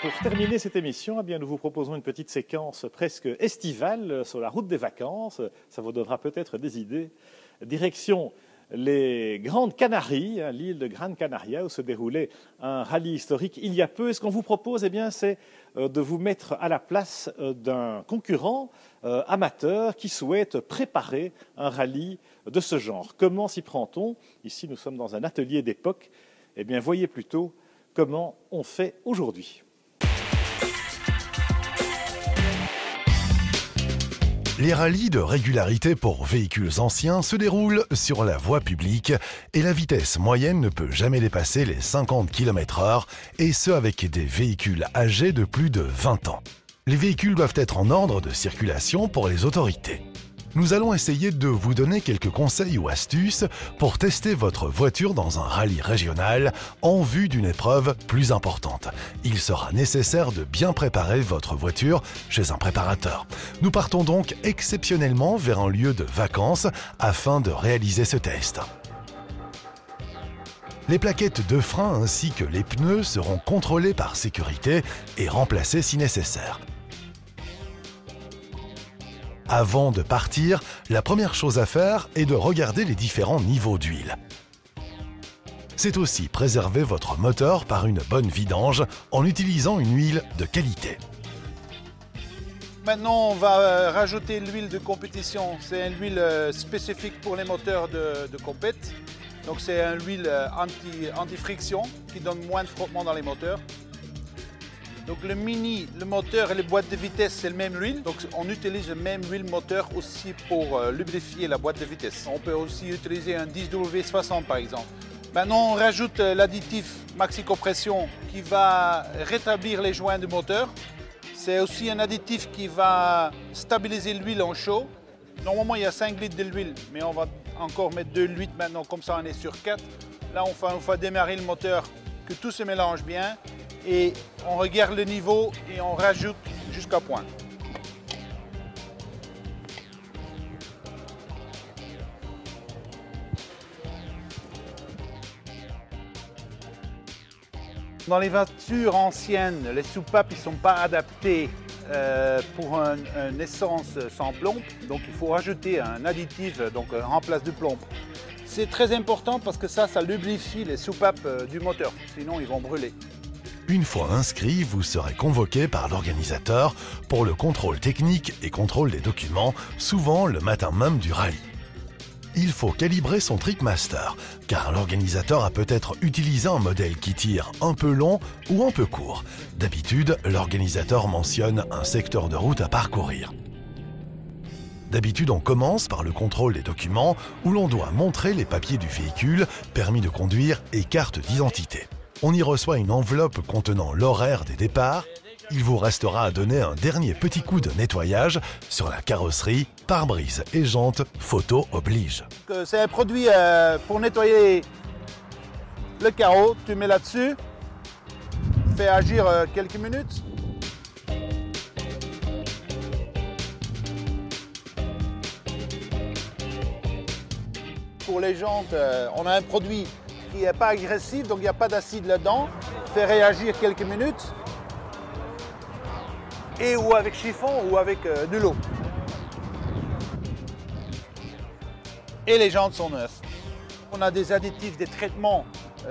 Pour terminer cette émission, eh bien, nous vous proposons une petite séquence presque estivale sur la route des vacances. Ça vous donnera peut-être des idées. Direction les Grandes Canaries, l'île de Grande Canaria, où se déroulait un rallye historique il y a peu. Et ce qu'on vous propose, eh bien, c'est de vous mettre à la place d'un concurrent amateur qui souhaite préparer un rallye de ce genre. Comment s'y prend-on? Ici, nous sommes dans un atelier d'époque. Eh bien, voyez plutôt comment on fait aujourd'hui. Les rallyes de régularité pour véhicules anciens se déroulent sur la voie publique et la vitesse moyenne ne peut jamais dépasser les 50 km/h, et ce avec des véhicules âgés de plus de 20 ans. Les véhicules doivent être en ordre de circulation pour les autorités. Nous allons essayer de vous donner quelques conseils ou astuces pour tester votre voiture dans un rallye régional en vue d'une épreuve plus importante. Il sera nécessaire de bien préparer votre voiture chez un préparateur. Nous partons donc exceptionnellement vers un lieu de vacances afin de réaliser ce test. Les plaquettes de frein ainsi que les pneus seront contrôlés par sécurité et remplacés si nécessaire. Avant de partir, la première chose à faire est de regarder les différents niveaux d'huile. C'est aussi préserver votre moteur par une bonne vidange en utilisant une huile de qualité. Maintenant, on va rajouter l'huile de compétition. C'est une huile spécifique pour les moteurs de compète. Donc c'est une huile anti-friction qui donne moins de frottement dans les moteurs. Donc le moteur et les boîtes de vitesse, c'est le même huile. Donc on utilise le même huile moteur aussi pour lubrifier la boîte de vitesse. On peut aussi utiliser un 10W60 par exemple. Maintenant on rajoute l'additif Maxi Compression qui va rétablir les joints du moteur. C'est aussi un additif qui va stabiliser l'huile en chaud. Normalement il y a 5 litres de l'huile, mais on va encore mettre 2 litres maintenant, comme ça on est sur 4. Là on va démarrer le moteur, que tout se mélange bien. Et on regarde le niveau et on rajoute jusqu'à point. Dans les voitures anciennes, les soupapes ne sont pas adaptées pour une essence sans plomb. Donc il faut rajouter un additif en place du plomb. C'est très important parce que ça lubrifie les soupapes du moteur, sinon ils vont brûler. Une fois inscrit, vous serez convoqué par l'organisateur pour le contrôle technique et contrôle des documents, souvent le matin même du rallye. Il faut calibrer son Trickmaster, car l'organisateur a peut-être utilisé un modèle qui tire un peu long ou un peu court. D'habitude, l'organisateur mentionne un secteur de route à parcourir. D'habitude, on commence par le contrôle des documents, où l'on doit montrer les papiers du véhicule, permis de conduire et carte d'identité. On y reçoit une enveloppe contenant l'horaire des départs. Il vous restera à donner un dernier petit coup de nettoyage sur la carrosserie, pare-brise et jantes, photo oblige. C'est un produit pour nettoyer le carreau. Tu mets là-dessus, fais agir quelques minutes. Pour les jantes, on a un produit qui n'est pas agressif, donc il n'y a pas d'acide là-dedans. Fait réagir quelques minutes. Et ou avec chiffon ou avec de l'eau. Et les jantes sont neuves. On a des additifs, des traitements.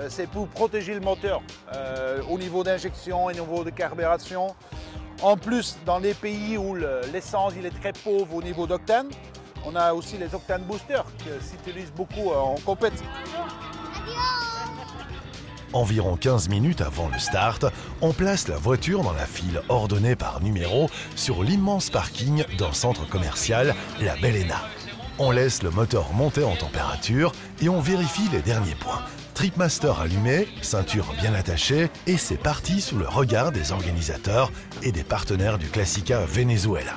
C'est pour protéger le moteur au niveau d'injection et au niveau de carburation. En plus, dans les pays où l'essence est très pauvre au niveau d'octane, on a aussi les octane boosters qui s'utilisent beaucoup en compète. Environ 15 minutes avant le start, on place la voiture dans la file ordonnée par numéro sur l'immense parking d'un centre commercial, la Bellena. On laisse le moteur monter en température et on vérifie les derniers points. Trickmaster allumé, ceinture bien attachée, et c'est parti sous le regard des organisateurs et des partenaires du Classica Venezuela.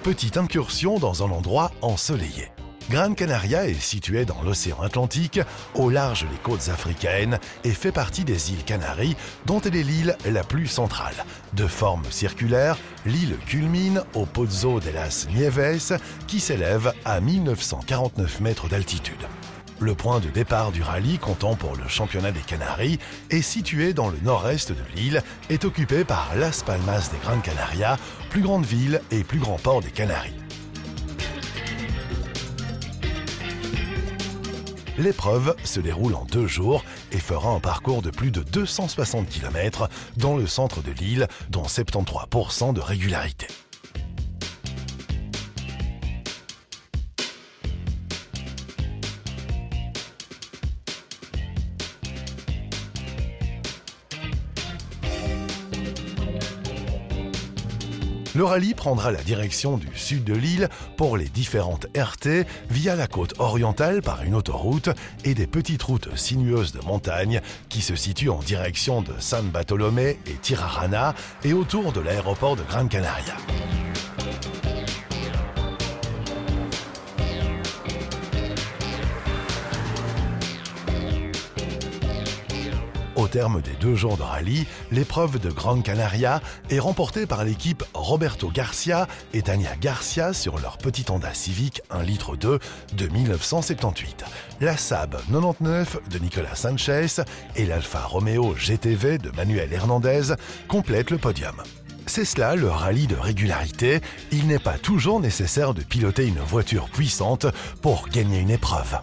Petite incursion dans un endroit ensoleillé. Gran Canaria est située dans l'océan Atlantique, au large des côtes africaines, et fait partie des îles Canaries, dont elle est l'île la plus centrale. De forme circulaire, l'île culmine au Pozo de las Nieves, qui s'élève à 1949 mètres d'altitude. Le point de départ du rallye, comptant pour le championnat des Canaries, est situé dans le nord-est de l'île, est occupé par Las Palmas de Gran Canaria, plus grande ville et plus grand port des Canaries. L'épreuve se déroule en 2 jours et fera un parcours de plus de 260 km dans le centre de l'île, dont 73% de régularité. Le rallye prendra la direction du sud de l'île pour les différentes RT via la côte orientale par une autoroute et des petites routes sinueuses de montagne qui se situent en direction de San Bartolomé et Tirajana et autour de l'aéroport de Gran Canaria. Au terme des 2 jours de rallye, l'épreuve de Gran Canaria est remportée par l'équipe Roberto Garcia et Tania Garcia sur leur petit Honda Civic 1,2 litre de 1978. La Saab 99 de Nicolas Sanchez et l'Alfa Romeo GTV de Manuel Hernandez complètent le podium. C'est cela le rallye de régularité. Il n'est pas toujours nécessaire de piloter une voiture puissante pour gagner une épreuve.